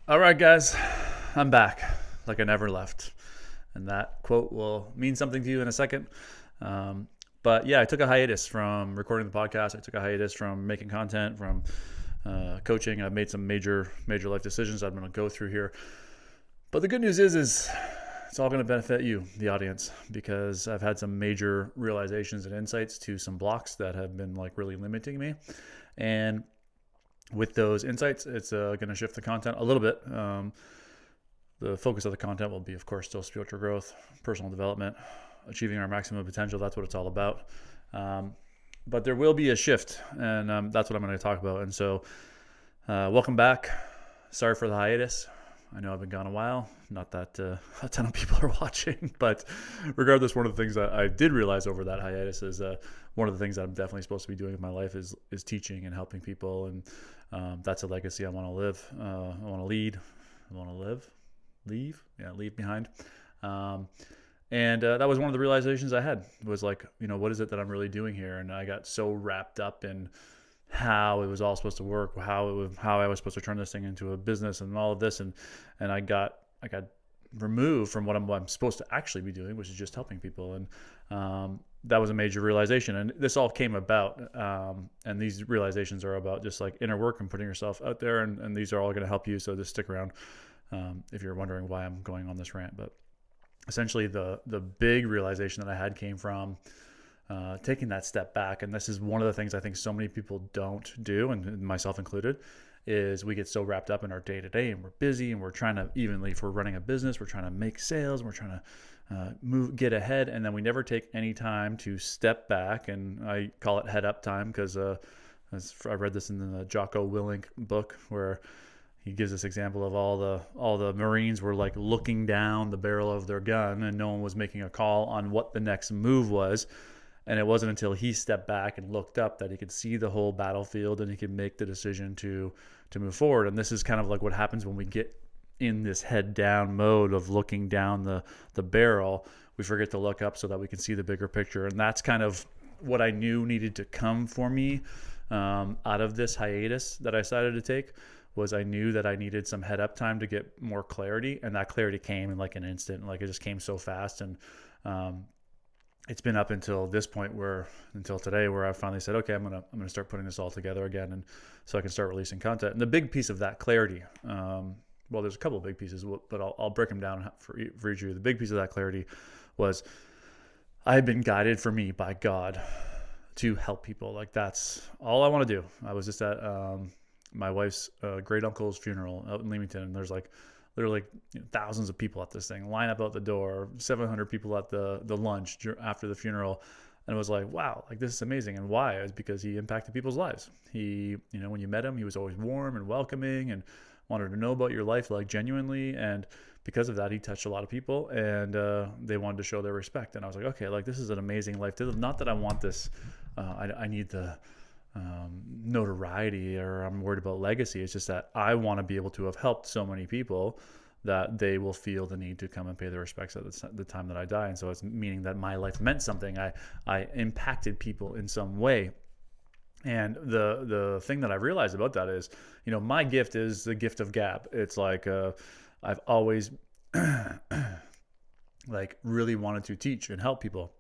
All right, guys, I'm back like I never left. And that quote will mean something to you in a second. Um, but yeah, I took a hiatus from recording the podcast. I took a hiatus from making content, from coaching. I've made some major life decisions I'm going to go through here. But the good news is it's all going to benefit you, the audience, because I've had some major realizations and insights to some blocks that have been like really limiting me. And with those insights, it's going to shift the content a little bit. The focus of the content will be, of course, still spiritual growth, personal development, achieving our maximum potential. That's what it's all about. But there will be a shift, and that's what I'm going to talk about. And so, welcome back. Sorry for the hiatus. I know I've been gone a while. Not that a ton of people are watching, but regardless, one of the things that I did realize over that hiatus is one of the things that I'm definitely supposed to be doing in my life is teaching and helping people, and that's a legacy I want to live. I want to lead. I want to leave behind. And that was one of the realizations I had was like, what is it that I'm really doing here? And I got so wrapped up in how it was all supposed to work, how I was supposed to turn this thing into a business and all of this. And I got removed from what I'm supposed to actually be doing, which is just helping people. And that was a major realization. And this all came about. And these realizations are about just like inner work and putting yourself out there. And these are all going to help you. So just stick around if you're wondering why I'm going on this rant. But essentially the big realization that I had came from taking that step back. And this is one of the things I think so many people don't do, and myself included, is we get so wrapped up in our day to day and we're busy and we're trying to, evenly, if we're running a business, we're trying to make sales and we're trying to get ahead. And then we never take any time to step back. And I call it head up time because I read this in the Jocko Willink book where he gives this example of all the Marines were like looking down the barrel of their gun and no one was making a call on what the next move was. And it wasn't until he stepped back and looked up that he could see the whole battlefield and he could make the decision to move forward. And this is kind of like what happens when we get in this head down mode of looking down the barrel. We forget to look up so that we can see the bigger picture. And that's kind of what I knew needed to come for me out of this hiatus that I decided to take. Was I knew that I needed some head up time to get more clarity, and that clarity came in like an instant. Like it just came so fast, and it's been up until this point until today, where I finally said, okay, I'm gonna start putting this all together again, and so I can start releasing content. And the big piece of that clarity, well, there's a couple of big pieces, but I'll break them down for each of you. The big piece of that clarity was I had been guided for me by God to help people. Like that's all I want to do. I was just at my wife's great uncle's funeral out in Leamington, and there's like literally thousands of people at this thing, line up out the door, 700 people at the lunch after the funeral. And it was like, wow, like this is amazing. And why? It was because he impacted people's lives. He, when you met him, he was always warm and welcoming and wanted to know about your life like genuinely. And because of that, he touched a lot of people, and they wanted to show their respect. And I was like, okay, like this is an amazing life. Not that I want this, I need the notoriety or I'm worried about legacy. It's just that I want to be able to have helped so many people that they will feel the need to come and pay their respects at the time that I die. And so it's meaning that my life meant something. I impacted people in some way. And the thing that I realized about that is, my gift is the gift of gab. It's like I've always like really wanted to teach and help people.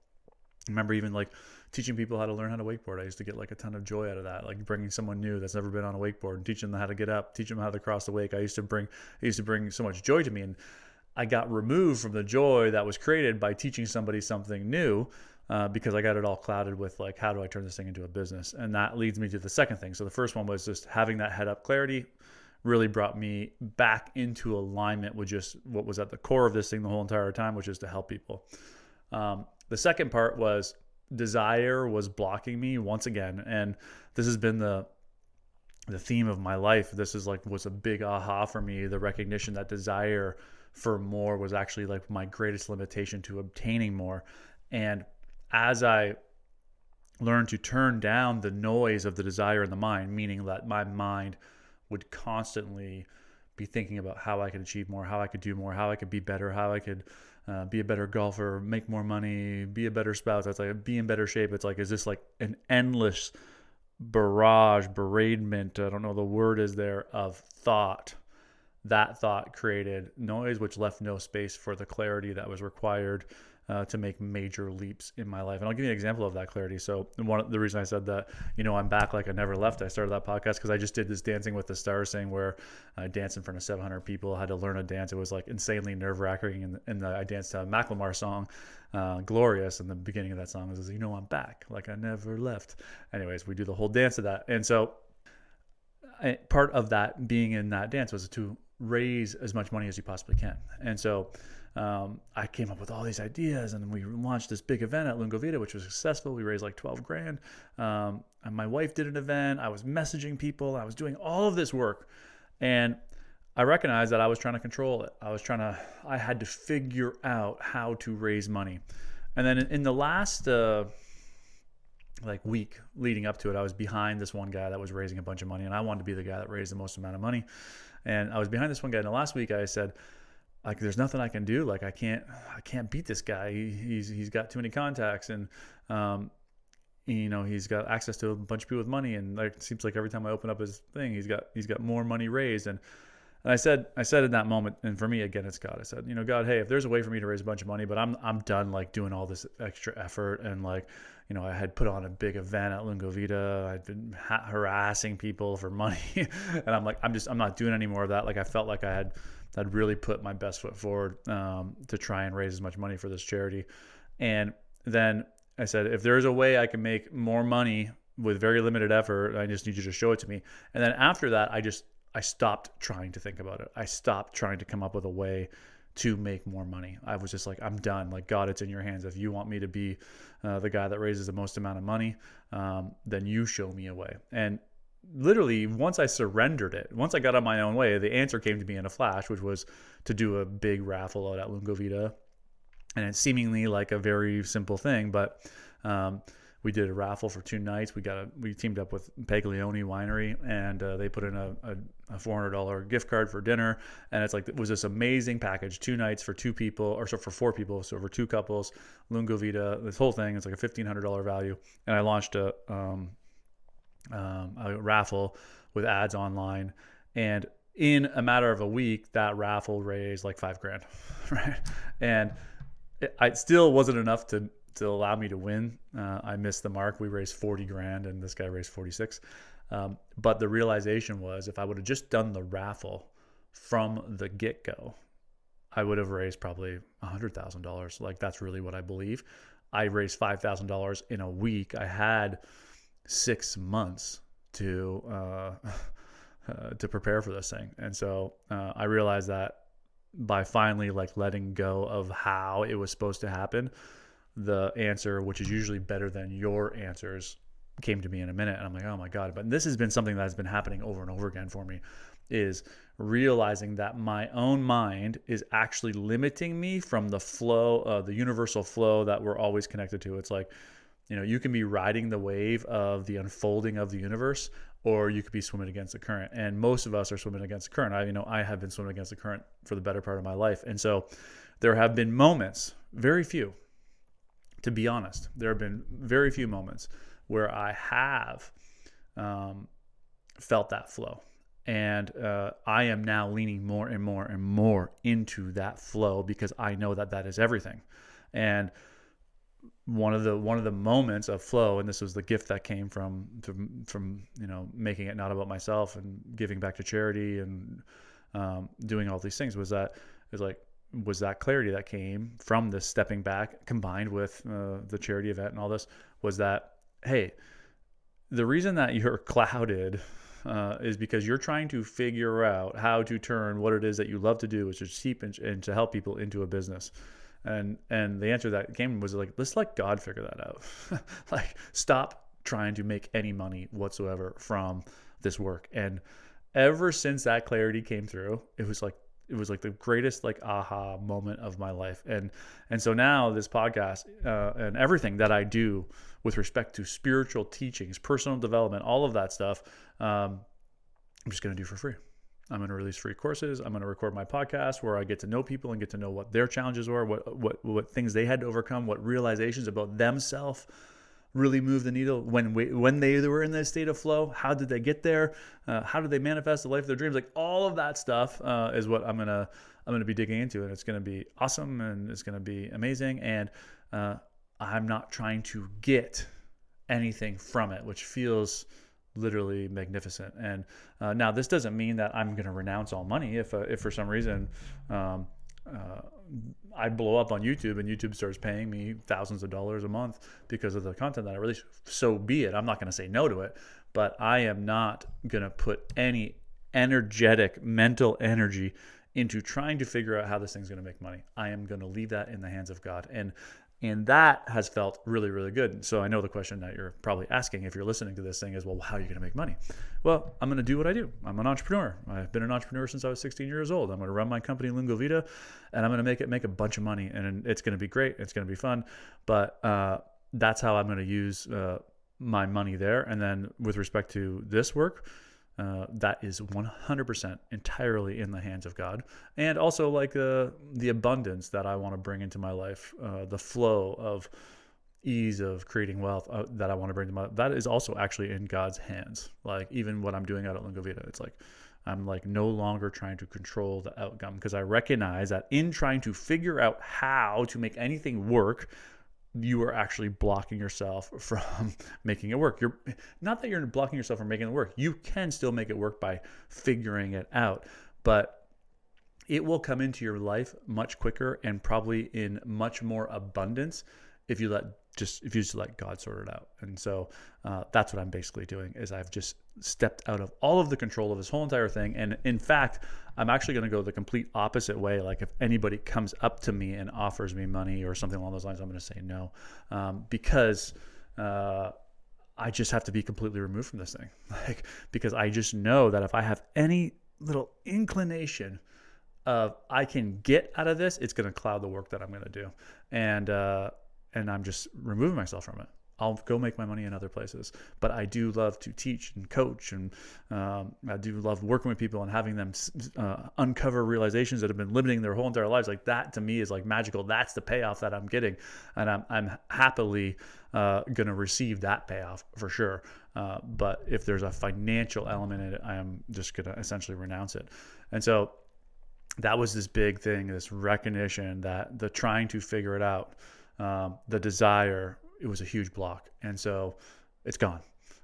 I remember even like teaching people how to learn how to wakeboard. I used to get like a ton of joy out of that, like bringing someone new that's never been on a wakeboard and teaching them how to get up, teach them how to cross the wake. It used to bring so much joy to me, and I got removed from the joy that was created by teaching somebody something new because I got it all clouded with like, how do I turn this thing into a business? And that leads me to the second thing. So the first one was just having that head up clarity really brought me back into alignment with just what was at the core of this thing the whole entire time, which is to help people. The second part was desire was blocking me once again. And this has been the theme of my life. This is like, was a big aha for me. The recognition that desire for more was actually like my greatest limitation to obtaining more. And as I learned to turn down the noise of the desire in the mind, meaning that my mind would constantly be thinking about how I could achieve more, how I could do more, how I could be better, how I could be a better golfer, make more money, be a better spouse. It's like be in better shape. It's like, is this like an endless bereavement? I don't know the word is there, of thought that thought created noise, which left no space for the clarity that was required to make major leaps in my life. And I'll give you an example of that clarity. So the reason I said that, I'm back like I never left, I started that podcast because I just did this Dancing with the Stars thing where I danced in front of 700 people. I had to learn a dance. It was like insanely nerve-wracking. And I danced a Macklemore song, Glorious. And the beginning of that song was, I'm back like I never left. Anyways, we do the whole dance of that. And so part of that being in that dance was to raise as much money as you possibly can. And so I came up with all these ideas, and we launched this big event at Lungo Vita, which was successful. We raised like 12 grand. And my wife did an event. I was messaging people. I was doing all of this work, and I recognized that I was trying to control it. I had to figure out how to raise money. And then in the last week leading up to it, I was behind this one guy that was raising a bunch of money, and I wanted to be the guy that raised the most amount of money. And I was behind this one guy. And the last week I said, there's nothing I can do. Like, I can't beat this guy. He's got too many contacts, and he's got access to a bunch of people with money. And it seems like every time I open up his thing, he's got more money raised. And I said in that moment, and for me, again, it's God. I said, God, hey, if there's a way for me to raise a bunch of money, but I'm done like doing all this extra effort. And I had put on a big event at Lungo Vita. I'd been harassing people for money. And I'm like, I'm not doing any more of that. Like, I felt like I'd really put my best foot forward to try and raise as much money for this charity. And then I said, if there's a way I can make more money with very limited effort, I just need you to show it to me. And then after that, I stopped trying to think about it. I stopped trying to come up with a way to make more money. I was just like, I'm done. Like, God, it's in your hands. If you want me to be the guy that raises the most amount of money, then you show me a way. And literally, once I surrendered it, once I got on my own way, the answer came to me in a flash, which was to do a big raffle out at Lungo Vita. And it's seemingly like a very simple thing, but we did a raffle for 2 nights. We teamed up with Paglione Winery, and they put in a $400 gift card for dinner. And it was this amazing package, 2 nights for 2 people, or so for 4 people, so for 2 couples, Lungo Vita, this whole thing. It's like a $1,500 value. And I launched a raffle with ads online, and in a matter of a week, that raffle raised like $5,000, right? And it still wasn't enough to allow me to win. I missed the mark. We raised $40,000, and this guy raised 46. But the realization was, if I would have just done the raffle from the get-go, I would have raised probably $100,000. Like, that's really what I believe. I raised $5,000 in a week. I had 6 months to prepare for this thing. And so I realized that by finally letting go of how it was supposed to happen, the answer, which is usually better than your answers, came to me in a minute. And I'm like, oh my God. But this has been something that has been happening over and over again for me, is realizing that my own mind is actually limiting me from the flow, the universal flow that we're always connected to. It's like, you can be riding the wave of the unfolding of the universe, or you could be swimming against the current. And most of us are swimming against the current. I have been swimming against the current for the better part of my life. And so there have been moments, very few, to be honest, there have been very few moments where I have felt that flow. And I am now leaning more and more and more into that flow, because I know that that is everything. And one of the moments of flow, and this was the gift that came from making it not about myself and giving back to charity and doing all these things, was that clarity that came from this stepping back, combined with the charity event and all this, was that, hey, the reason that you're clouded is because you're trying to figure out how to turn what it is that you love to do, which is cheap and to help people, into a business. And the answer that came was let's let God figure that out. Stop trying to make any money whatsoever from this work. And ever since that clarity came through, it was like the greatest aha moment of my life. And so now this podcast and everything that I do with respect to spiritual teachings, personal development, all of that stuff, I'm just going to do for free. I'm going to release free courses. I'm going to record my podcast where I get to know people and get to know what their challenges were, what things they had to overcome, what realizations about themselves really move the needle when they were in this state of flow? How did they get there? How did they manifest the life of their dreams? Like all of that stuff is what I'm gonna be digging into, and it's gonna be awesome, and it's gonna be amazing. And I'm not trying to get anything from it, which feels literally magnificent. And now this doesn't mean that I'm going to renounce all money if for some reason I blow up on YouTube and YouTube starts paying me thousands of dollars a month because of the content that I release. So be it. I'm not going to say no to it, but I am not going to put any energetic mental energy into trying to figure out how this thing's going to make money. I am going to leave that in the hands of God. And that has felt really, really good. So I know the question that you're probably asking if you're listening to this thing is, well, how are you going to make money? Well, I'm going to do what I do. I'm an entrepreneur. I've been an entrepreneur since I was 16 years old. I'm going to run my company, Lingo Vita, and I'm going to make a bunch of money. And it's going to be great. It's going to be fun. But that's how I'm going to use my money there. And then with respect to this work, that is 100% entirely in the hands of God. And also like the abundance that I want to bring into my life, the flow of ease of creating wealth that I want to bring to my life, that is also actually in God's hands. Like even what I'm doing out at Lingo Vita, it's like I'm like no longer trying to control the outcome, because I recognize that in trying to figure out how to make anything work, you are actually blocking yourself from making it work. You're not that you're blocking yourself from making it work. You can still make it work by figuring it out, but it will come into your life much quicker and probably in much more abundance if you just let God sort it out. And so that's what I'm basically doing, is I've just stepped out of all of the control of this whole entire thing. And in fact, I'm actually going to go the complete opposite way. Like if anybody comes up to me and offers me money or something along those lines, I'm going to say no, because I just have to be completely removed from this thing. Like, because I just know that if I have any little inclination of I can get out of this, it's going to cloud the work that I'm going to do. And I'm just removing myself from it. I'll go make my money in other places. But I do love to teach and coach, and I do love working with people and having them uncover realizations that have been limiting their whole entire lives. Like that to me is like magical. That's the payoff that I'm getting. And I'm happily going to receive that payoff for sure. But if there's a financial element in it, I am just going to essentially renounce it. And so that was this big thing, this recognition that the trying to figure it out, the desire, it was a huge block. And so it's gone.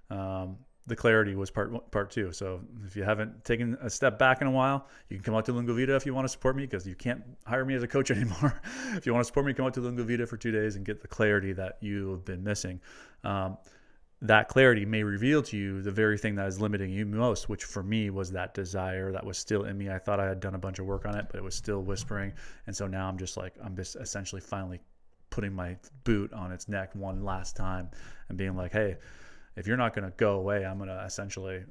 The clarity was part two. So if you haven't taken a step back in a while, you can come out to Lingo Vita if you want to support me, because you can't hire me as a coach anymore. If you want to support me, come out to Lingo Vita for 2 days and get the clarity that you have been missing. That clarity may reveal to you the very thing that is limiting you most, which for me was that desire that was still in me. I thought I had done a bunch of work on it, but it was still whispering. And so now I'm just essentially finally putting my boot on its neck one last time and being like, hey, if you're not going to go away, I'm going to essentially,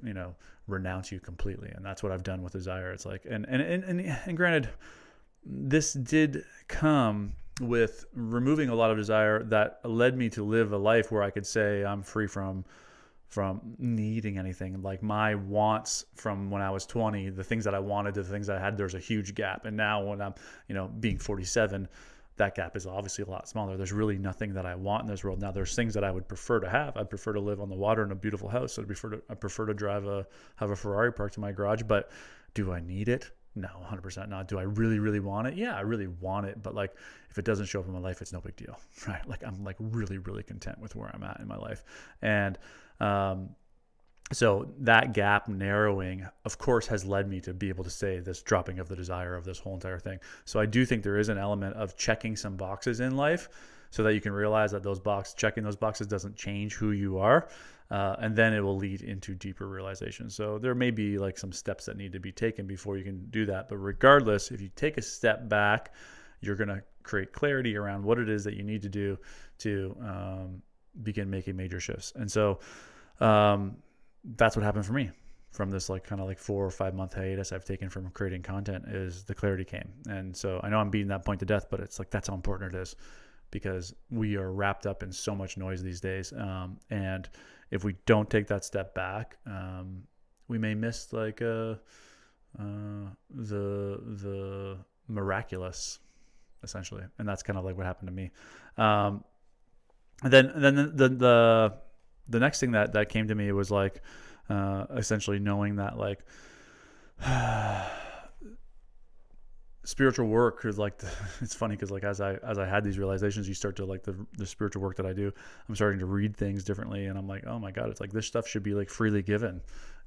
renounce you completely. And that's what I've done with desire. It's like, and granted, this did come with removing a lot of desire that led me to live a life where I could say I'm free from needing anything. Like my wants from when I was 20, the things that I wanted to the things I had, there's a huge gap. And now when I'm, being 47, that gap is obviously a lot smaller. There's really nothing that I want in this world. Now there's things that I would prefer to have. I'd prefer to live on the water in a beautiful house. I prefer to have a Ferrari parked in my garage, but do I need it? No, 100% not. Do I really, really want it? Yeah, I really want it. But like, if it doesn't show up in my life, it's no big deal, right? Like I'm like really, really content with where I'm at in my life. And, so that gap narrowing, of course, has led me to be able to say this dropping of the desire of this whole entire thing. So I do think there is an element of checking some boxes in life so that you can realize that checking those boxes doesn't change who you are. And then it will lead into deeper realization. So there may be like some steps that need to be taken before you can do that. But regardless, if you take a step back, you're going to create clarity around what it is that you need to do to begin making major shifts. And so, that's what happened for me from this like kind of like 4 or 5 month hiatus I've taken from creating content, is the clarity came. And so I know I'm beating that point to death, but it's like, that's how important it is, because we are wrapped up in so much noise these days. And if we don't take that step back, we may miss like the miraculous essentially. And that's kind of like what happened to me. And then the next thing that came to me was like, essentially knowing that like spiritual work is like it's funny because like as I had these realizations, you start to like the spiritual work that I do, I'm starting to read things differently, and I'm like, oh my god, it's like this stuff should be like freely given,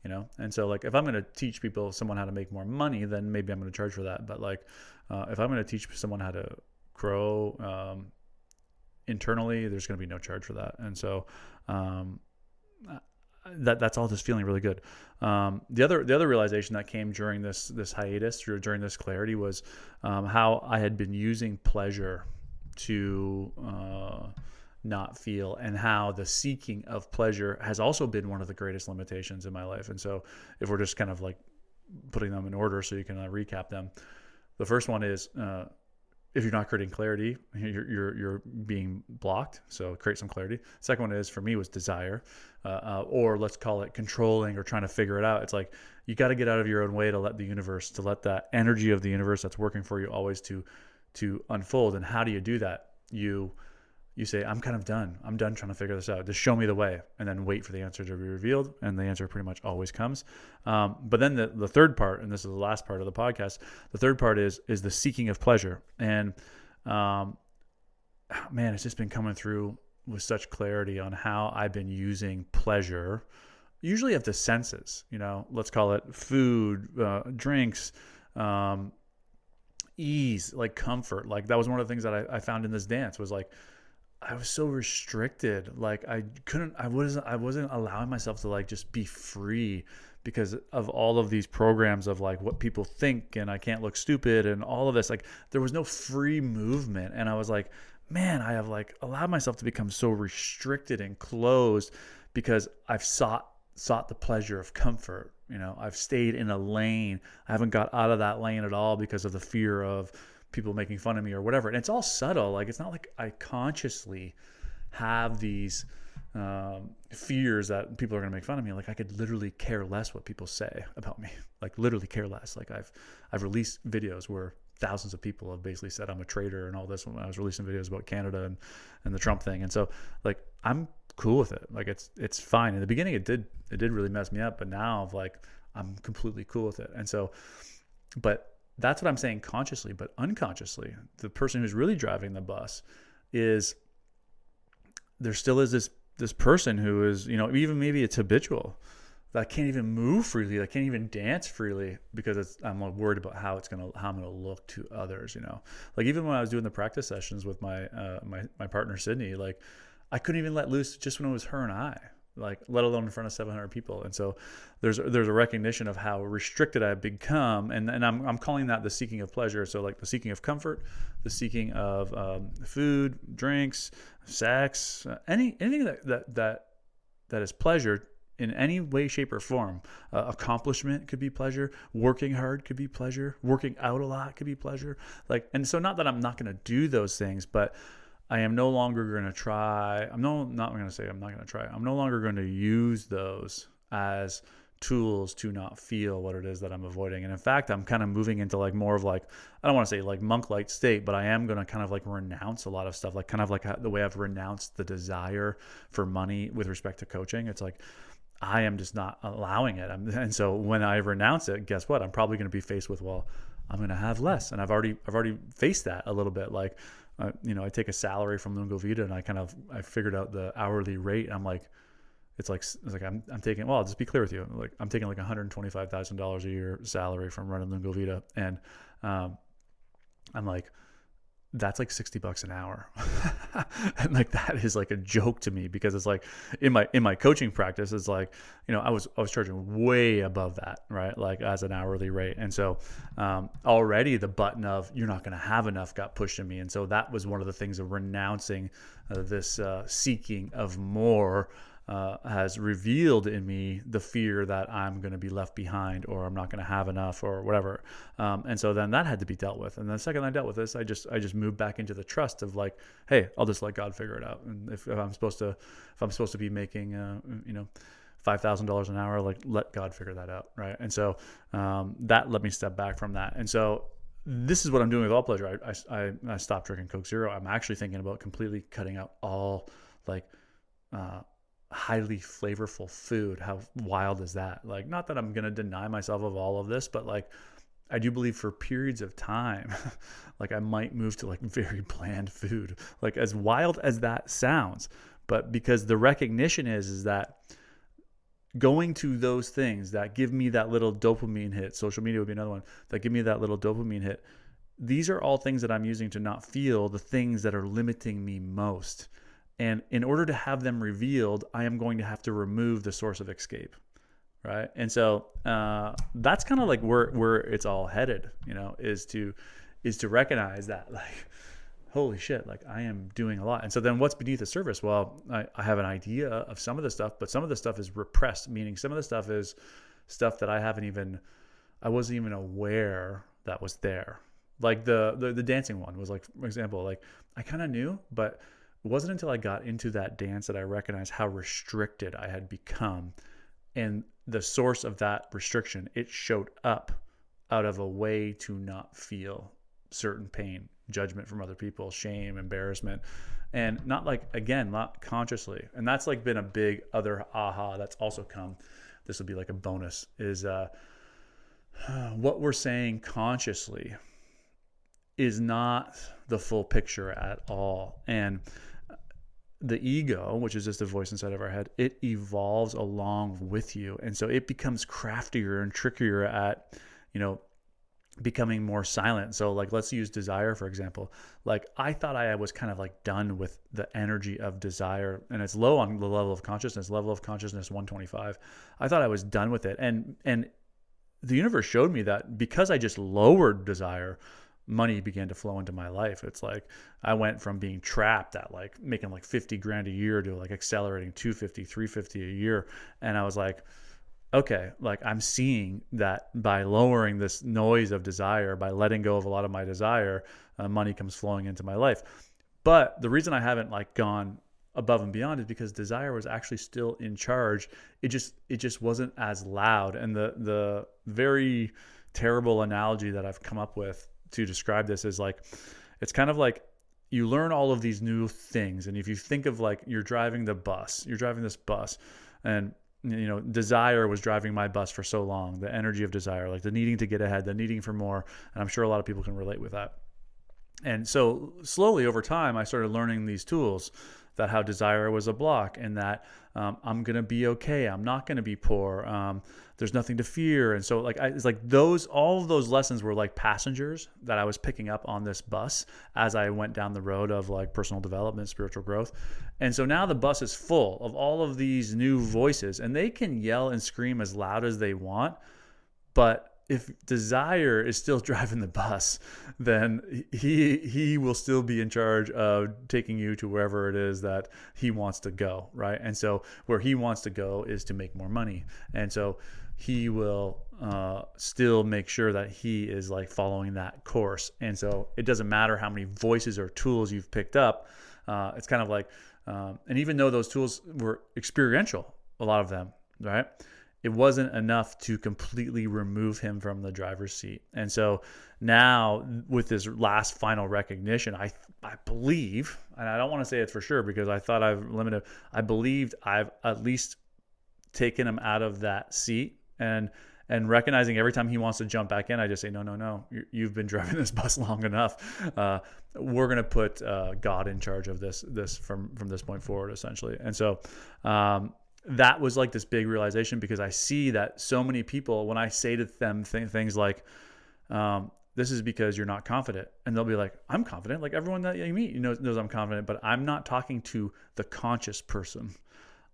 and so like if I'm going to teach someone how to make more money, then maybe I'm going to charge for that. But like if I'm going to teach someone how to grow internally, there's going to be no charge for that. And so that's all just feeling really good. The other realization that came during this hiatus, or during this clarity, was how I had been using pleasure to not feel, and how the seeking of pleasure has also been one of the greatest limitations in my life. And so if we're just kind of like putting them in order so you can recap them, the first one is if you're not creating clarity, you're being blocked. So create some clarity. Second one is, for me, was desire, or let's call it controlling or trying to figure it out. It's like you got to get out of your own way to let that energy of the universe that's working for you always to unfold. And how do you do that? You say, I'm kind of done. I'm done trying to figure this out. Just show me the way, and then wait for the answer to be revealed. And the answer pretty much always comes. But then the third part, and this is the last part of the podcast, the third part is the seeking of pleasure. And man, it's just been coming through with such clarity on how I've been using pleasure, usually of the senses, let's call it food, drinks, ease, like comfort. Like that was one of the things that I found in this dance, was like, I was so restricted. Like I wasn't allowing myself to like just be free because of all of these programs of like what people think, and I can't look stupid and all of this. Like there was no free movement. And I was like, man, I have like allowed myself to become so restricted and closed because I've sought the pleasure of comfort. I've stayed in a lane. I haven't got out of that lane at all because of the fear of people making fun of me or whatever. And it's all subtle. Like it's not like I consciously have these fears that people are going to make fun of me. Like I could literally care less what people say about me. Like literally care less. Like I've released videos where thousands of people have basically said I'm a traitor and all this when I was releasing videos about Canada and the Trump thing. And so like I'm cool with it. Like it's fine. In the beginning it did really mess me up, but now like I'm completely cool with it. And so, but that's what I'm saying consciously. But unconsciously, the person who's really driving the bus is, there still is this person who is, even maybe it's habitual, that can't even move freely, that can't even dance freely because I'm worried about how I'm gonna look to others. Like even when I was doing the practice sessions with my partner Sydney, like I couldn't even let loose just when it was her and I, like let alone in front of 700 people. And so there's a recognition of how restricted I've become, and I'm calling that the seeking of pleasure. So like the seeking of comfort, the seeking of food, drinks, sex, anything that is pleasure in any way, shape, or form. Accomplishment could be pleasure. Working hard could be pleasure. Working out a lot could be pleasure. Like, and so not that I'm not going to do those things, but I am no longer going to try. I'm no longer going to use those as tools to not feel what it is that I'm avoiding. And in fact, I'm kind of moving into like more of like, I don't want to say like monk-like state, but I am going to kind of like renounce a lot of stuff, like kind of like the way I've renounced the desire for money with respect to coaching. It's like, I am just not allowing it. And so when I renounce it, guess what? I'm probably going to be faced with, well, I'm going to have less. And I've already faced that a little bit. Like, I take a salary from Lungo Vita, and I figured out the hourly rate. And I'm like, it's like I'm taking, well, I'll just be clear with you. Like I'm taking like $125,000 a year salary from running Lungo Vita. And, I'm like, that's like $60 an hour. And like, that is like a joke to me, because it's like in my coaching practice, it's like, I was charging way above that, right? Like as an hourly rate. And so, already the button of you're not going to have enough got pushed in me. And so that was one of the things of renouncing this seeking of more, has revealed in me the fear that I'm going to be left behind, or I'm not going to have enough, or whatever. And so then that had to be dealt with. And the second I dealt with this, I just moved back into the trust of like, hey, I'll just let God figure it out. And if I'm supposed to be making, $5,000 an hour, like let God figure that out. Right. And so, that let me step back from that. And so this is what I'm doing with all pleasure. I stopped drinking Coke Zero. I'm actually thinking about completely cutting out all like highly flavorful food. How wild is that? Like, not that I'm going to deny myself of all of this, but like, I do believe for periods of time, like I might move to like very bland food, like as wild as that sounds. But because the recognition is that going to those things that give me that little dopamine hit, social media would be another one, that give me that little dopamine hit. These are all things that I'm using to not feel the things that are limiting me most. And in order to have them revealed, I am going to have to remove the source of escape. Right. And so that's kind of like where it's all headed, is to recognize that, like, holy shit, like I am doing a lot. And so then what's beneath the surface? Well, I have an idea of some of the stuff, but some of the stuff is repressed, meaning some of the stuff is stuff that I wasn't even aware that was there. Like the dancing one was like, for example, like I kind of knew, but it wasn't until I got into that dance that I recognized how restricted I had become. And the source of that restriction, it showed up out of a way to not feel certain pain, judgment from other people, shame, embarrassment, and not like, again, not consciously. And that's like been a big other aha that's also come. This will be like a bonus, is what we're saying consciously is not the full picture at all. And the ego, which is just a voice inside of our head, it evolves along with you. And so it becomes craftier and trickier at, becoming more silent. So like, let's use desire, for example. Like I thought I was kind of like done with the energy of desire, and it's low on the level of consciousness 125. I thought I was done with it. And the universe showed me that because I just lowered desire, money began to flow into my life. It's like I went from being trapped at like making like 50 grand a year to like accelerating 250, 350 a year. And I was like, okay, like I'm seeing that by lowering this noise of desire, by letting go of a lot of my desire, money comes flowing into my life. But the reason I haven't like gone above and beyond is because desire was actually still in charge. It just wasn't as loud. And the very terrible analogy that I've come up with to describe this is like, it's kind of like you learn all of these new things. And if you think of like, you're driving this bus, and desire was driving my bus for so long, the energy of desire, like the needing to get ahead, the needing for more. And I'm sure a lot of people can relate with that. And so slowly over time, I started learning these tools, that how desire was a block, and that I'm going to be okay. I'm not going to be poor. There's nothing to fear. And so like, it's like all of those lessons were like passengers that I was picking up on this bus as I went down the road of like personal development, spiritual growth. And so now the bus is full of all of these new voices, and they can yell and scream as loud as they want. But if desire is still driving the bus, then he will still be in charge of taking you to wherever it is that he wants to go, right? And so where he wants to go is to make more money. And so he will still make sure that he is like following that course. And so it doesn't matter how many voices or tools you've picked up. It's kind of like, and even though those tools were experiential, a lot of them, right? It wasn't enough to completely remove him from the driver's seat. And so now with this last final recognition, I believe, and I don't want to say it for sure because I thought I believed I've at least taken him out of that seat, and recognizing every time he wants to jump back in, I just say, no, you've been driving this bus long enough. We're going to put God in charge of this from this point forward, essentially. And so, that was like this big realization, because I see that so many people, when I say to them things like, this is because you're not confident. And they'll be like, I'm confident. Like everyone that you meet knows I'm confident, but I'm not talking to the conscious person.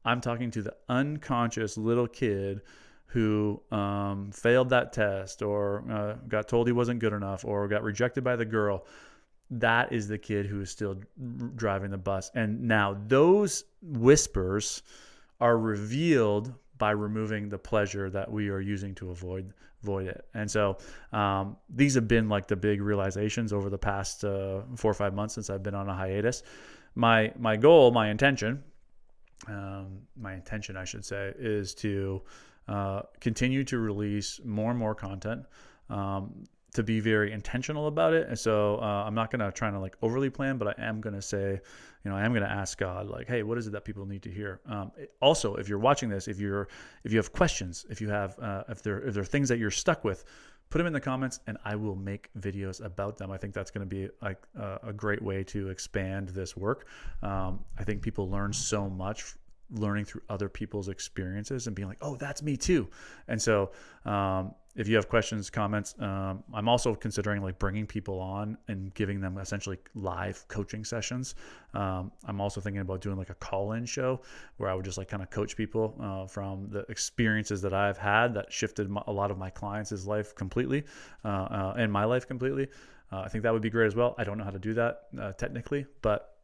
I'm talking to the unconscious little kid who failed that test, or got told he wasn't good enough, or got rejected by the girl. That is the kid who is still driving the bus. And now those whispers are revealed by removing the pleasure that we are using to avoid it. And so these have been like the big realizations over the past 4 or 5 months since I've been on a hiatus. My goal, my intention, I should say, is to continue to release more and more content. to be very intentional about it. And so I'm not going to try to like overly plan, but I am going to say, I am going to ask God, like, hey, what is it that people need to hear? Also, if you're watching this, if you have questions, if there are things that you're stuck with, put them in the comments and I will make videos about them. I think that's going to be like a great way to expand this work. I think people learn so much learning through other people's experiences and being like, oh, that's me too. And so if you have questions, comments, I'm also considering like bringing people on and giving them essentially live coaching sessions. I'm also thinking about doing like a call-in show where I would just like kind of coach people from the experiences that I've had that shifted a lot of my clients' life completely and my life completely. I think that would be great as well. I don't know how to do that technically, but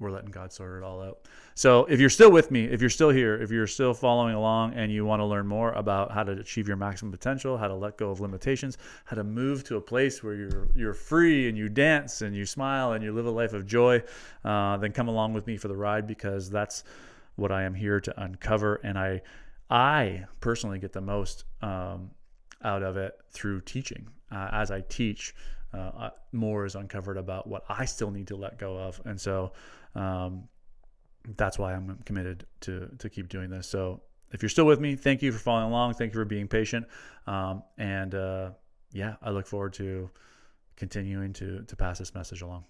we're letting God sort it all out. So if you're still with me, if you're still here, if you're still following along and you want to learn more about how to achieve your maximum potential, how to let go of limitations, how to move to a place where you're free and you dance and you smile and you live a life of joy, then come along with me for the ride, because that's what I am here to uncover. And I personally get the most out of it through teaching. As I teach, more is uncovered about what I still need to let go of. And so that's why I'm committed to keep doing this. So if you're still with me, thank you for following along. Thank you for being patient. I look forward to continuing to pass this message along.